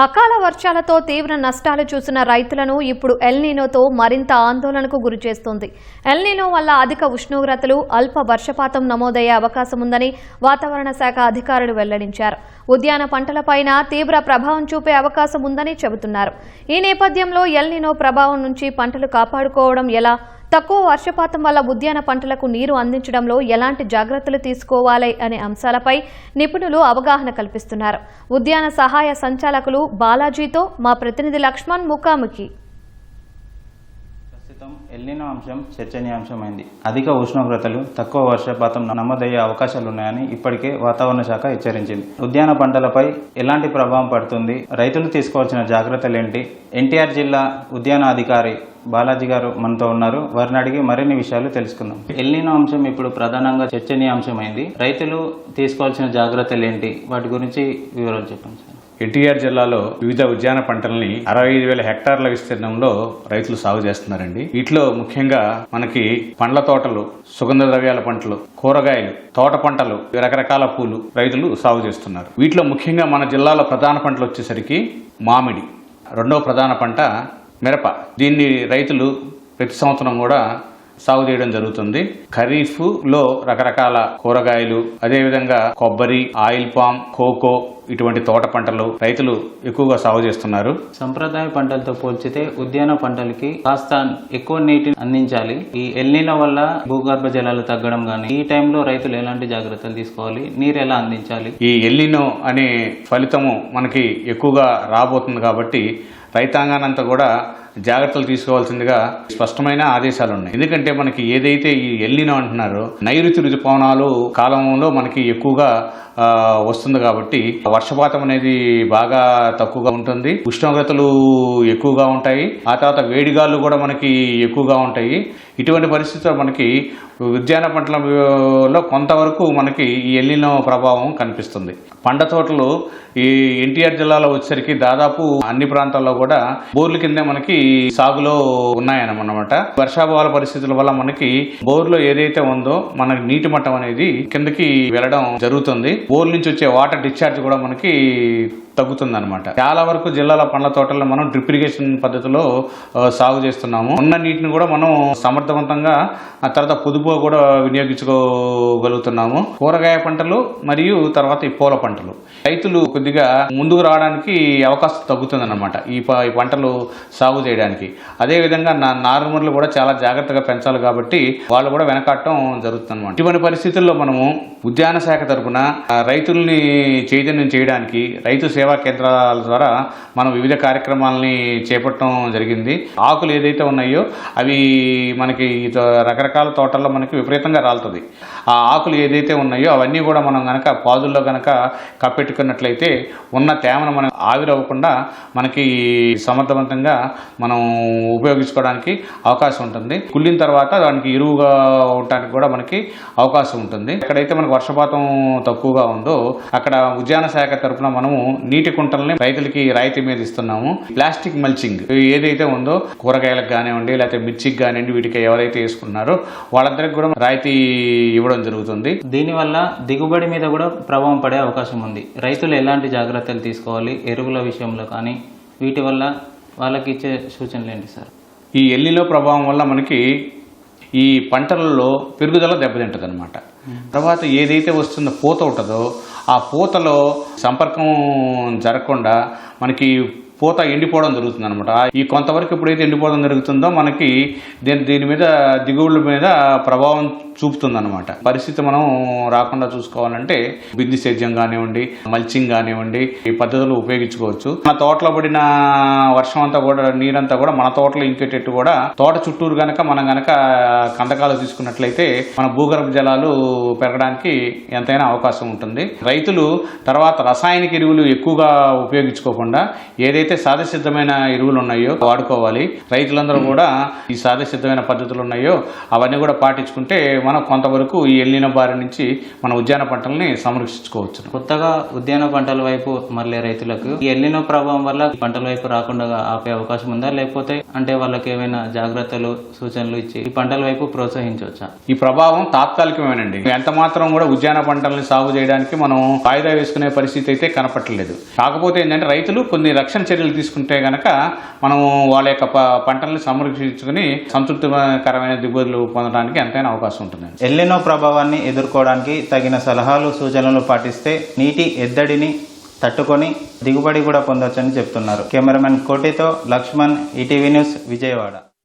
అకాల వర్షాలతో తీవ్ర నష్టాలు చూసిన రైతులను ఇప్పుడు ఎల్నినోతో మరింత ఆందోళనకు గురిచేస్తోంది. ఎల్నినో వల్ల అధిక ఉష్ణోగ్రతలు, అల్ప వర్షపాతం నమోదయ్యే అవకాశం ఉందని వాతావరణ శాఖ అధికారులు వెల్లడించారు. ఉద్యాన పంటలపైన తీవ్ర ప్రభావం చూపే అవకాశం ఉందని చెబుతున్నారు. ఈ నేపథ్యంలో ఎల్నినో ప్రభావం నుంచి పంటలు కాపాడుకోవడం ఎలా, తక్కువ వర్షపాతం వల్ల ఉద్యాన పంటలకు నీరు అందించడంలో ఎలాంటి జాగ్రత్తలు తీసుకోవాలి అనే అంశాలపై నిపుణులు అవగాహన కల్పిస్తున్నారు. ఉద్యాన సహాయ సంచాలకులు బాలాజీతో మా ప్రతినిధి లక్ష్మణ్ ముఖాముఖి. ప్రస్తుతం ఎల్నినో అంశం చర్చనీయాంశమైంది. అధిక ఉష్ణోగ్రతలు, తక్కువ వర్షపాతం నమోదయ్యే అవకాశాలున్నాయని ఇప్పటికే వాతావరణ శాఖ హెచ్చరించింది. ఉద్యాన పంటలపై ఎలాంటి ప్రభావం పడుతుంది, రైతులు తీసుకోవాల్సిన జాగ్రత్తలేంటి? ఎన్టీఆర్ జిల్లా ఉద్యాన అధికారి బాలాజీ గారు మనతో ఉన్నారు. వారిని అడిగి మరిన్ని విషయాలు తెలుసుకుందాం. ఎల్నినో అంశం ఇప్పుడు ప్రధానంగా చర్చనీయాంశమైంది. రైతులు తీసుకోవాల్సిన జాగ్రత్తలు ఏంటి, వాటి గురించి వివరాలు చెప్పండి సార్. ఎన్టీఆర్ జిల్లాలో వివిధ ఉద్యాన పంటల్ని 65,000 హెక్టార్ల విస్తీర్ణంలో రైతులు సాగు చేస్తున్నారండి. వీటిలో ముఖ్యంగా మనకి పండ్ల తోటలు, సుగంధ ద్రవ్యాల పంటలు, కూరగాయలు, తోట పంటలు, రకరకాల పూలు రైతులు సాగు చేస్తున్నారు. వీటిలో ముఖ్యంగా మన జిల్లాలో ప్రధాన పంటలు వచ్చేసరికి మామిడి, రెండవ ప్రధాన పంట మిరప. దీన్ని రైతులు ప్రతి సంవత్సరం కూడా సాగు చేయడం జరుగుతుంది. ఖరీఫ్లో రకరకాల కూరగాయలు, అదేవిధంగా కొబ్బరి, ఆయిల్ పామ్, కోకో ఇటువంటి తోట పంటలు రైతులు ఎక్కువగా సాగు చేస్తున్నారు. సంప్రదాయ పంటలతో పోల్చితే ఉద్యాన పంటలకి కాస్త ఎక్కువ నీటిని అందించాలి. ఈ ఎల్నినో వల్ల భూగర్భ జలాలు తగ్గడం గానీ, ఈ టైంలో రైతులు ఎలాంటి జాగ్రత్తలు తీసుకోవాలి, నీరు ఎలా అందించాలి? ఈ ఎల్నినో అనే ఫలితము మనకి ఎక్కువగా రాబోతుంది కాబట్టి రైతాంగానంతా కూడా జాగ్రత్తలు తీసుకోవాల్సిందిగా స్పష్టమైన ఆదేశాలు ఉన్నాయి. ఎందుకంటే మనకి ఏదైతే ఈ ఎల్నినో అంటున్నారో నైరుతి రుతుపవనాలు కాలంలో మనకి ఎక్కువగా వస్తుంది కాబట్టి వర్షపాతం అనేది బాగా తక్కువగా ఉంటుంది, ఉష్ణోగ్రతలు ఎక్కువగా ఉంటాయి, ఆ తర్వాత వేడిగాళ్ళు కూడా మనకి ఎక్కువగా ఉంటాయి. ఇటువంటి పరిస్థితుల్లో మనకి ఉద్యాన పంటలలో కొంతవరకు మనకి ఈ ఎల్నినో ప్రభావం కనిపిస్తుంది. పండ్ల తోటలు ఈ ఎన్టీఆర్ జిల్లాలో వచ్చేసరికి దాదాపు అన్ని ప్రాంతాల్లో కూడా బోర్ల కింద మనకి సాగులో ఉన్నాయన్నమాట. వర్షాభావాల పరిస్థితుల వల్ల మనకి బోర్లో ఏదైతే ఉందో మనకి నీటి మట్టం అనేది కిందకి వెళ్ళడం జరుగుతుంది. బోర్ నుంచి వచ్చే వాటర్ డిశ్చార్జ్ కూడా మనకి తగ్గుతుంది అనమాట. చాలా వరకు జిల్లాల పండ్ల తోటల్లో మనం డ్రిప్ ఇరిగేషన్ పద్ధతిలో సాగు చేస్తున్నాము. ఉన్న నీటిని కూడా మనం సమర్థవంతంగా ఆ తర్వాత పొదుపుగా కూడా వినియోగించుకోగలుగుతున్నాము. కూరగాయ పంటలు మరియు తర్వాత ఈ పూల పంటలు రైతులు కొద్దిగా ముందుకు రావడానికి అవకాశం తగ్గుతుంది అనమాట ఈ పంటలు సాగు చేయడానికి. అదేవిధంగా నారుమడులు కూడా చాలా జాగ్రత్తగా పెంచాలి కాబట్టి వాళ్ళు కూడా వెనకాడటం జరుగుతుంది అనమాట. ఇటువంటి పరిస్థితుల్లో మనము ఉద్యాన శాఖ తరఫున రైతుల్ని చైతన్యం చేయడానికి రైతు సేవా కేంద్రాల ద్వారా మనం వివిధ కార్యక్రమాలని చేపట్టడం జరిగింది. ఆకులు ఏదైతే ఉన్నాయో అవి మనకి రకరకాల తోటల్లో మనకి విపరీతంగా రాలుతుంది. ఆ ఆకులు ఏదైతే ఉన్నాయో అవన్నీ కూడా మనం కనుక పాదుల్లో కనుక కప్పెట్టుకున్నట్లయితే ఉన్న తేమను మనం ఆవిరవ్వకుండా మనకి సమర్థవంతంగా మనం ఉపయోగించుకోవడానికి అవకాశం ఉంటుంది. కుళ్ళిన తర్వాత దానికి ఎరువుగా ఉండటానికి కూడా మనకి అవకాశం ఉంటుంది. ఎక్కడైతే మనకు వర్షపాతం తక్కువగా ఉందో అక్కడ ఉద్యాన శాఖ తరఫున మనము నీటి కుంటల్ని రైతులకి రాయితీ మీద ఇస్తున్నాము. ప్లాస్టిక్ మల్చింగ్ ఏదైతే ఉందో కూరగాయలకు కానివ్వండి, లేకపోతే మిర్చికి కానివ్వండి, వీటికి ఎవరైతే వేసుకున్నారో వాళ్ళందరికీ కూడా రాయితీ ఇవ్వడం జరుగుతుంది. దీనివల్ల దిగుబడి మీద కూడా ప్రభావం పడే అవకాశం ఉంది. రైతులు ఎలాంటి జాగ్రత్తలు తీసుకోవాలి ఎరువుల విషయంలో కానీ, వీటి వల్ల వాళ్ళకి ఇచ్చే సూచనలు ఏంటి సార్? ఈ ఎల్నినో ప్రభావం వల్ల మనకి ఈ పంటలలో పెరుగుదల దెబ్బతింటుంది అనమాట. తర్వాత ఏదైతే వస్తుందో పూత ఉంటుందో ఆ పూతలో సంపర్కం జరగకుండా మనకి పూత ఎండిపోవడం జరుగుతుంది అనమాట. ఈ కొంతవరకు ఎప్పుడైతే ఎండిపోవడం జరుగుతుందో మనకి దీని మీద దిగుబడుల మీద ప్రభావం చూపుతుంది అనమాట. పరిస్థితి మనం రాకుండా చూసుకోవాలంటే బిందు సేద్యం కానివ్వండి, మల్చింగ్ కానివ్వండి, ఈ పద్ధతులు ఉపయోగించుకోవచ్చు. మన తోటలో పడిన వర్షం అంతా కూడా నీరంతా కూడా మన తోటలో ఇంకేటట్టు కూడా తోట చుట్టూరు గనక మనం గనక కందకాలు తీసుకున్నట్లయితే మన భూగర్భ జలాలు పెరగడానికి ఎంతైనా అవకాశం ఉంటుంది. రైతులు తర్వాత రసాయనిక ఎరువులు ఎక్కువగా ఉపయోగించుకోకుండా ఏదైతే ఏదైతే సహజసిద్ధమైన ఎరువులు ఉన్నాయో వాడుకోవాలి. రైతులందరూ కూడా ఈ సహజసిద్ధమైన పద్ధతులు ఉన్నాయో అవన్నీ కూడా పాటించుకుంటే మనం కొంతవరకు ఈ ఎల్నినో బారి నుంచి మన ఉద్యాన పంటల్ని సంరక్షించుకోవచ్చు. కొత్తగా ఉద్యాన పంటల వైపు మళ్ళీ రైతులకు ఈ ఎల్నినో ప్రభావం వల్ల పంటల వైపు రాకుండా ఆపే అవకాశం ఉందా, లేకపోతే అంటే వాళ్ళకి ఏమైనా జాగ్రత్తలు సూచనలు ఇచ్చి ఈ పంటల వైపు ప్రోత్సహించవచ్చా? ఈ ప్రభావం తాత్కాలికమేనండి. ఎంత మాత్రం కూడా ఉద్యాన పంటల్ని సాగు చేయడానికి మనం వాయిదా వేసుకునే పరిస్థితి అయితే కనపట్టలేదు. కాకపోతే ఏంటంటే రైతులు కొన్ని రక్షణ చర్యలు తీసుకుంటే గనక మనం వాళ్ళ యొక్క పంటల్ని సంరక్షించుకుని సంతృప్తికరమైన దిగుబడులు పొందడానికి ఎంతైనా అవకాశం ఉంటుందండి. ఎల్నినో ప్రభావాన్ని ఎదుర్కోవడానికి తగిన సలహాలు సూచనలు పాటిస్తే నీటి ఎద్దడిని తట్టుకొని దిగుబడి కూడా పొందొచ్చని చెప్తున్నారు. కెమెరామెన్ కోటితో లక్ష్మణ్, ఈటీవీ న్యూస్, విజయవాడ.